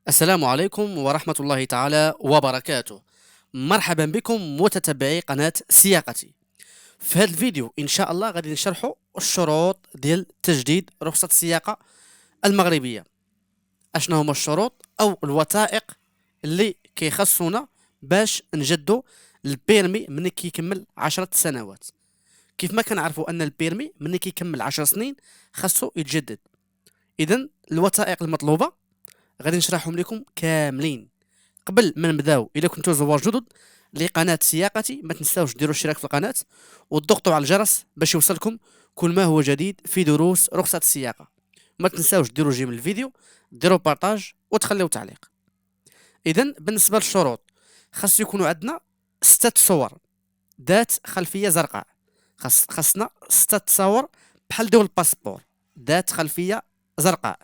السلام عليكم ورحمة الله تعالى وبركاته. مرحبا بكم متتبعي قناة سياقتي. في هذا الفيديو إن شاء الله غادي نشرحوا الشروط ديال تجديد رخصة السياقة المغربية. أشنو هما الشروط أو الوثائق اللي كيخصونا باش نجدو البيرمي من كيكمل 10 سنوات. كيف ما كنعرفوا أن البيرمي من كيكمل 10 سنين خاصو يتجدد. إذن الوثائق المطلوبة غادي نشرحهم لكم كاملين. قبل ما نبداو، اذا كنتو زوار جدد لقناه سياقتي ما تنساوش ديروا اشتراك في القناه وتضغطوا على الجرس باش يوصلكم كل ما هو جديد في دروس رخصه السياقه. ما تنساوش ديروا جيم الفيديو، ديروا بارطاج وتخليوا تعليق. اذا بالنسبه للشروط خاص يكونوا عندنا 6 صور ذات خلفيه زرقاء. خاصنا 6 صور بحال ديال الباسبور ذات خلفيه زرقاء.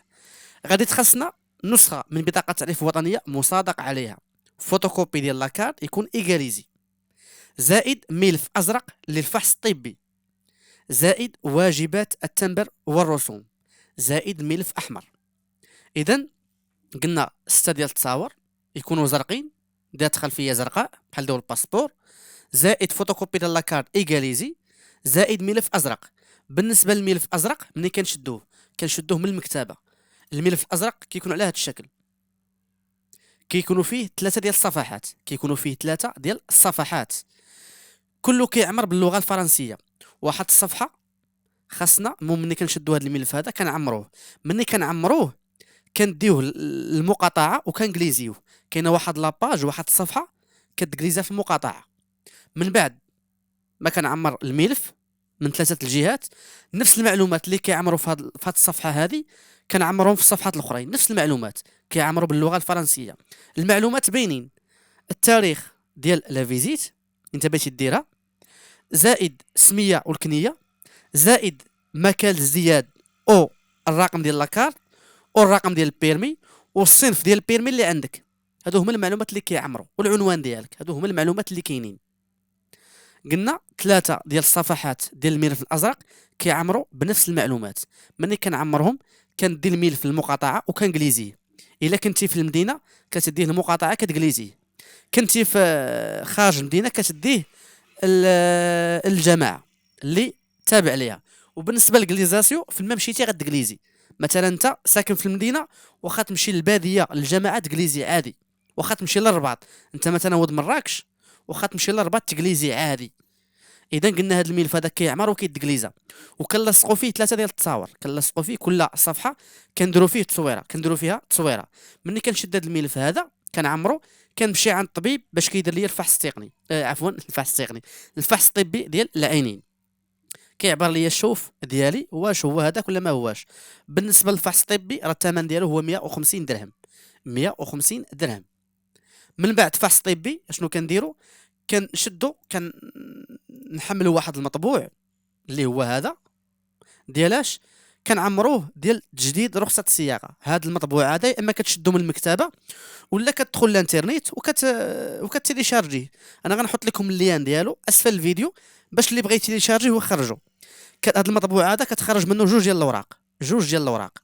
غادي تخصنا نسخة من بطاقة تعريف وطنية مصادق عليها، فوتوكوبي ديال لاكارت يكون إيغاليزي، زائد ملف أزرق للفحص الطبي، زائد واجبات التنبر والرسوم، زائد ملف أحمر. إذن قلنا 6 ديال التصاور يكونوا زرقين ذات خلفية زرقاء بحال ديال الباسبور، زائد فوتوكوبي ديال لاكارت إيغاليزي، زائد ملف أزرق. بالنسبة للملف الأزرق ملي كنشدوه من المكتبة. الملف الازرق كيكون على هذا الشكل، كيكونوا فيه 3 ديال الصفحات، كله كيعمر باللغه الفرنسيه. واحد الصفحه خاصنا ملي كنشدوا هذا الملف هذا كنعمروه. ملي كنعمروه كنديوه المقاطعه وكنجليزيوه. كاينه واحد لاباج، واحد الصفحه كتجليزها في المقاطعه. من بعد ما كنعمر الملف من 3 الجهات، نفس المعلومات اللي كيعمروا في هاد الصفحه هذه كنعمرهم في الصفحات الاخرين. نفس المعلومات كيعمروا باللغه الفرنسيه. المعلومات باينين، التاريخ ديال لا فيزيت انت بغيتي ديرها، زائد السميه والكنيه، زائد مكان الازدياد او الرقم ديال لاكارت او الرقم ديال البيرمي والصنف ديال البيرمي اللي عندك. هادو هما المعلومات اللي كيعمروا، والعنوان ديالك. هادو هما المعلومات اللي كاينين. قلنا 3 ديال الصفحات ديال الملف الازرق كيعمروا بنفس المعلومات. ملي كنعمرهم كندي الملف في المقاطعه وكنجليزيه. الا كنتي في المدينه كتديه المقاطعه كتجليزيه، كنتي في خارج المدينه كتديه الجماعه اللي تابع ليها. وبالنسبه للجليزاسيو فين مشيتي غتجليزي. مثلا انت ساكن في المدينه واخا تمشي للباديه للجماعه تجليزي عادي. واخا تمشي للرباط، انت مثلا ولد مراكش واخا تمشي للرباط تجليزي عادي. اذا قلنا هذا الملف هذا كيعمر وكيدجليزا، وكنلصقوا فيه 3 ديال التصاور. كنلصقوا فيه كل صفحه كنديروا فيه تصويره، كنديروا فيها تصويره. ملي كنشد هذا الملف هذا كنعمرو، كنمشي عند الطبيب باش كيدير لي الفحص التقني، عفوا الفحص التقني، الفحص الطبي ديال العينين. كيعبر لي الشوف ديالي واش هو هذاك ولا ما هواش. بالنسبه للفحص الطبي راه الثمن ديالو هو 150 درهم. 150 درهم. من بعد فحص طبي اشنو كنديروا؟ كنشدو كنحملوا واحد المطبوع اللي هو هذا ديالاش كنعمروه ديال تجديد رخصه السياقه. هذا المطبوع هذا يا اما كتشدو من المكتبه ولا كتدخل للانترنت وكتيليشارجيه. انا غنحط لكم اللين ديالو اسفل الفيديو باش اللي بغى يتيليشارجيه ويخرجو. هذا المطبوع هذا كتخرج منه جوج ديال الاوراق.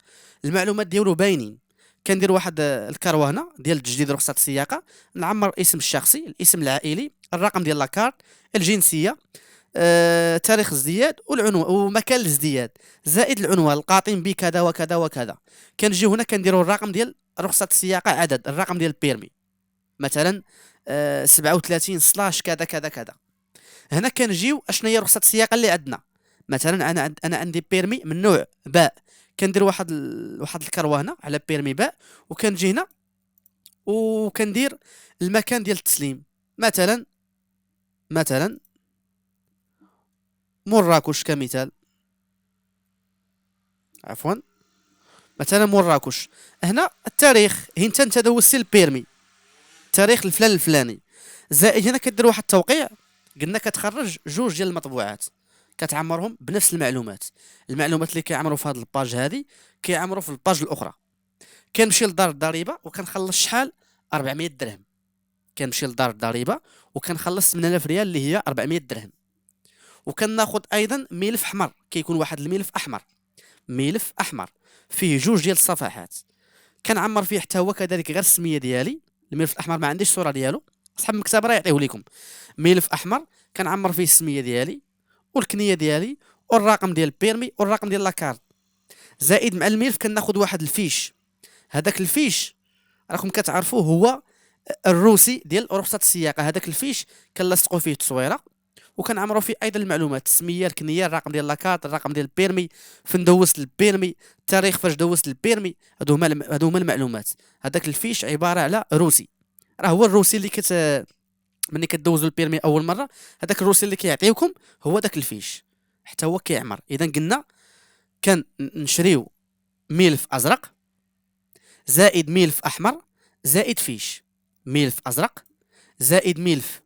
المعلومات ديالو باينين. كندير واحد الكروانه ديال تجديد رخصه السياقه، نعمر الاسم الشخصي، الاسم العائلي، الرقم ديال لاكارت، الجنسيه، تاريخ الازدياد والعنوان ومكان الازدياد، زائد العنوان القاطن بكذا وكذا وكذا. كنجي هنا كنديروا الرقم ديال رخصه السياقه، عدد الرقم ديال البيرمي مثلا 37 سلاش كذا كذا كذا. هنا كنجيو اشنا هي رخصه السياقه اللي عندنا. مثلا انا عندي بيرمي من نوع باء. كندير واحد الكروانه على بيرمي باء، وكنجي هنا وكندير المكان ديال التسليم. مثلا مراكش كمثال، عفوا مثلا مراكش. هنا التاريخ انت دوزتي البيرمي تاريخ الفلان الفلاني، زائد هنا كدير واحد التوقيع. قلنا كتخرج جوج ديال المطبوعات كتعمرهم بنفس المعلومات اللي كيعمروا في هذه الباج هذه كيعمروا في الباج الاخرى. كنمشي لدار الضريبه وكنخلص شحال 400 درهم. كنمشي لدار الضريبه وكنخلص 8000 ريال اللي هي 400 درهم. وكناخذ ايضا ملف احمر، كيكون واحد الملف احمر، ملف احمر فيه جوج ديال الصفحات. كنعمر فيه حتى هو كذلك غير السميه ديالي. الملف الاحمر ما عنديش صوره ديالو، صاحب المكتبه راه يعطيه لكم. ملف احمر كنعمر فيه السميه ديالي والكنيه ديالي والرقم ديال البيرمي والرقم ديال لاكارت. زائد مع الملف كناخذ واحد الفيش. هذاك الفيش راكم كتعرفوه هو الروسي ديال رخصه السياقه. هذاك الفيش كنلصقوا فيه التصويره وكنعمروا فيه ايضا المعلومات: السميه، الكنيه، الرقم ديال لاكارت، الرقم ديال البيرمي، فين دوزت البيرمي، التاريخ فاش دوزت البيرمي. هادو هما المعلومات. هذاك الفيش عباره على روسي، راه هو الروسي اللي ملي كدوزوا البيرمي اول مره، هذاك الروسي اللي كيعطيوكم هو داك الفيش، حتى هو كيعمر. اذا قلنا كان نشريو ملف ازرق زائد ملف احمر زائد فيش. ملف ازرق زائد ملف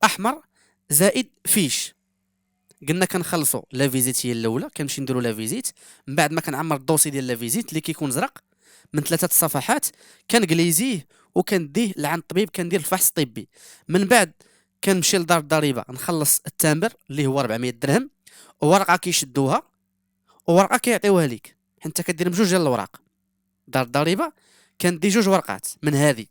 احمر زائد فيش. قلنا كنخلصوا لا فيزيت هي الاولى، كنمشي نديروا لا فيزيت. من بعد ما كنعمر الدوسي ديال لا فيزيت اللي كيكون زرق من 3 صفحات، كنجليزيه وكنديه لعند الطبيب، كندير الفحص الطبي. من بعد كنمشي لدار الضريبه نخلص التامبر اللي هو 400 درهم، وورقه كيشدوها وورقه كيعطيوها ليك، حيت كدير بجوج ديال الوراق. دار الضريبه كندي جوج ورقات من هذه،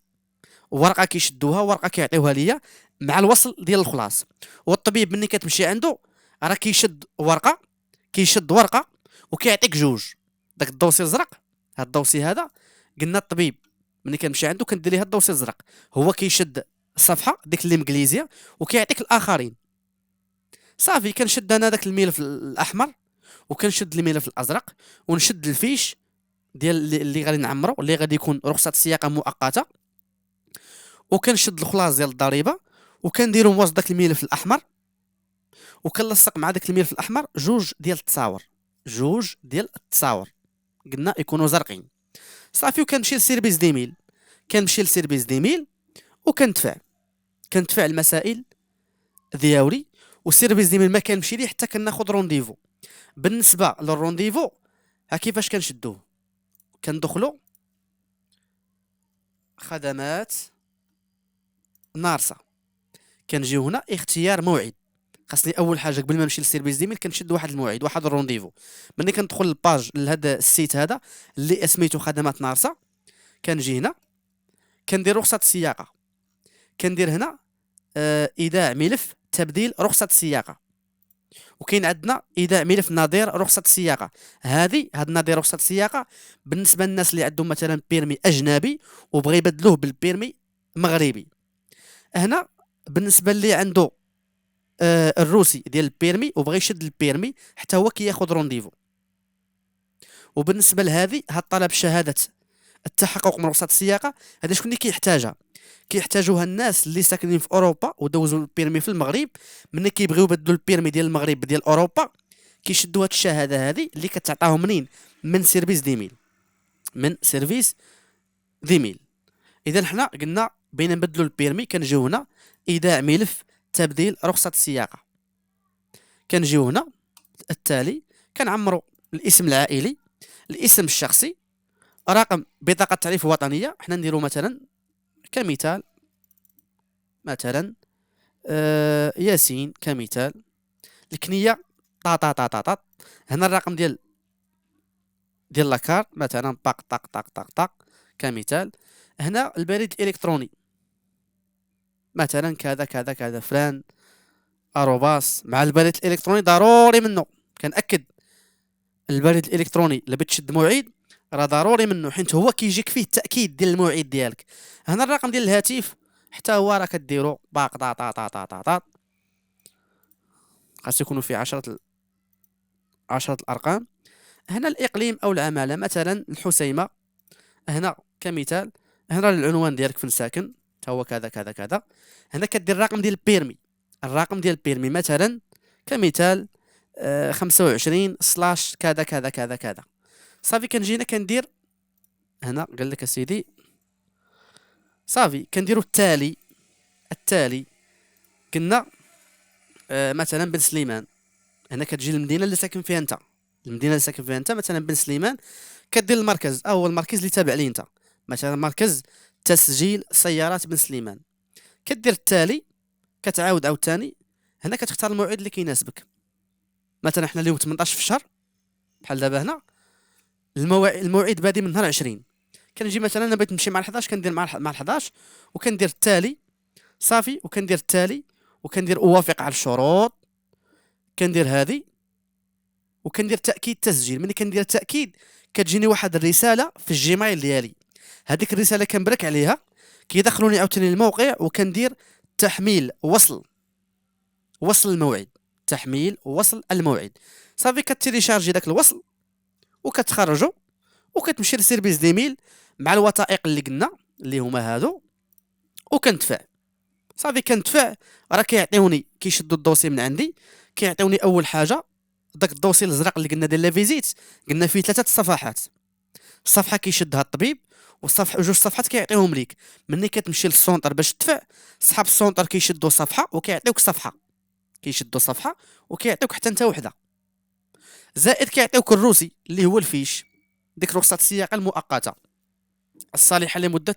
ورقه كيشدوها ورقه كيعطيوها ليا مع الوصل ديال الخلاص. والطبيب ملي كتمشي عنده راه كيشد ورقه وكيعطيك جوج. داك الدوسي الزرق، هاد الدوسي هذا قلنا الطبيب ملي كنمشي عنده كندير ليه الدوسي الزرق، هو كيشد صفحه ديك اللي مغليزيه وكيعطيك الاخرين. صافي كنشد انا داك الملف الاحمر وكنشد الملف الازرق ونشد الفيش ديال اللي غادي نعمرو، اللي غادي يكون رخصه السياقه مؤقته، وكنشد الخلاص ديال الضريبه وكنديرو وسط داك الملف الاحمر، وكنلصق مع داك الملف الاحمر جوج ديال التصاور قلنا يكونوا زرقين. صافي وكنمشي لسيرفيس ديميل، كنمشي لسيرفيس ديميل كنتفع المسائل ديالي. والسيرفيس ديميل ما كنمشي ليه حتى كناخذ رونديفو. بالنسبه للرونديفو ها كيفاش كنشدوه: كندخلوا خدمات نارسا، كنجيو هنا اختيار موعد. خاصني اول حاجه قبل ما نمشي للسيرفيس ديميل كنشد واحد الموعد، واحد الرونديفو. ملي كندخل للباج لهذا السيت هذا اللي سميتو خدمات نارسا، كنجي هنا كندير رخصه السياقه، كندير هنا ايداع ملف تبديل رخصه السياقه، وكاين عندنا ايداع ملف نظير رخصه السياقه. هاد نظير رخصه السياقه بالنسبه للناس اللي عندهم مثلا بيرمي اجنبي وبغى يبدلوه بالبيرمي مغربي. هنا بالنسبه اللي عنده الروسي ديال البيرمي وبغى يشد البيرمي حتى هو كياخذ رونديفو. وبالنسبه لهذه هاد طلب شهاده التحقق من رخصه السياقه، هذا شكون اللي كيحتاجوها الناس اللي ساكنين في اوروبا ودوزوا البيرمي في المغرب. ملي كيبغيو يبدلوا البيرمي ديال المغرب ديال اوروبا كيشدوا هاد الشهاده هذه اللي كتعطاهم منين؟ من سيرفيس ديميل. اذا حنا قلنا بين نبدلوا البيرمي كنجيو هنا ايداع ملف تبديل رخصه السياقه، كنجيو هنا التالي كنعمروا الاسم العائلي، الاسم الشخصي، رقم بطاقه تعريف وطنيه. حنا نديرو مثلا كمثال ياسين كمثال. الكنيه طاط. هنا الرقم ديال لاكارت مثلا طق طق طق طق طق كمثال. هنا البريد الالكتروني مثلا كذا كذا كذا فلان اروباس. مع البريد الالكتروني ضروري منه، كنأكد البريد الالكتروني اللي بتشد موعد راه ضروري منه، حيت هو كيجيك فيه التاكيد ديال الموعد ديالك. هنا الرقم ديال الهاتف حتى هو راه كديرو باق طا طا طا طا طا طا، خاص يكونوا فيه 10 الارقام. هنا الاقليم او العماله مثلا الحسيمه. هنا كمثال هنا العنوان ديالك فين ساكن حتى هو كذا كذا كذا. هنا كدير الرقم ديال البيرمي، مثلا كمثال 25 سلاش كذا كذا كذا كذا. صافي كنجي هنا كندير هنا قال لك اسيدي صافي كنديروا التالي كنا مثلا بن سليمان. هنا كتجي المدينه اللي ساكن فيها انت، مثلا بن سليمان كدير المركز او المركز اللي تابع ليه انت، مثلا مركز تسجيل سيارات بن سليمان. كدير التالي كتعاود عاوتاني هنا كتختار الموعد اللي كيناسبك. مثلا حنا اليوم 18 في الشهر، بحال دابا هنا الموعد بادي من نهار 20، كنجي مثلا انا بغيت نمشي مع ال11 كندير مع ال11 وكندير التالي صافي، وكندير التالي وكندير اوافق على الشروط، كندير هذه وكندير تاكيد تسجيل. ملي كندير تاكيد كتجيني واحد الرساله في الجيميل ديالي، هذيك الرساله كنبرك عليها كيدخلوني عاوتاني الموقع وكندير تحميل وصل الموعد، تحميل وصل الموعد. صافي كتيليشارجي داك الوصل وكتخرجو وكتمشي للسيرفيس ديميل مع الوثائق اللي قلنا اللي هما هادو وكندفع. صافي كندفع، راه كيعطيوني كيشدوا الدوسي من عندي، كيعطيوني اول حاجه داك الدوسي الازرق اللي قلنا ديال لا فيزيت، قلنا فيه 3 صفحات، صفحه كيشدها الطبيب والصفحه جوج صفحات كيعطيهم ليك. ملي كتمشي للسونطر باش تدفع، صحاب السونطر كيشدوا صفحه وكيعطيوك صفحه، كيشدوا صفحه وكيعطيوك حتى انت وحده، زائد كيعطيوك الروسي اللي هو الفيش، ديك رخصه السياقه المؤقته الصالحه لمده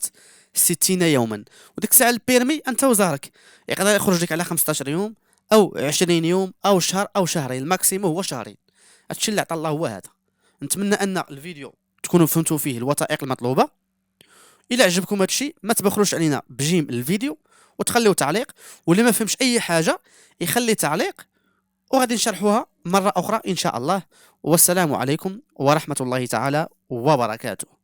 60 يوما. وديك الساعه البيرمي انت وزارك يقدر يخرج لك على 15 يوم او 20 يوم او شهر او شهرين، الماكسيموم هو شهرين. هادشي اللي عطا الله هو هذا. نتمنى ان الفيديو تكونوا فهمتوا فيه الوثائق المطلوبه. الى عجبكم هادشي ما تبخلوش علينا بجيم الفيديو وتخليو تعليق، واللي ما فهمش اي حاجه يخلي تعليق وغادي نشرحوها مره اخرى ان شاء الله. والسلام عليكم ورحمه الله تعالى وبركاته.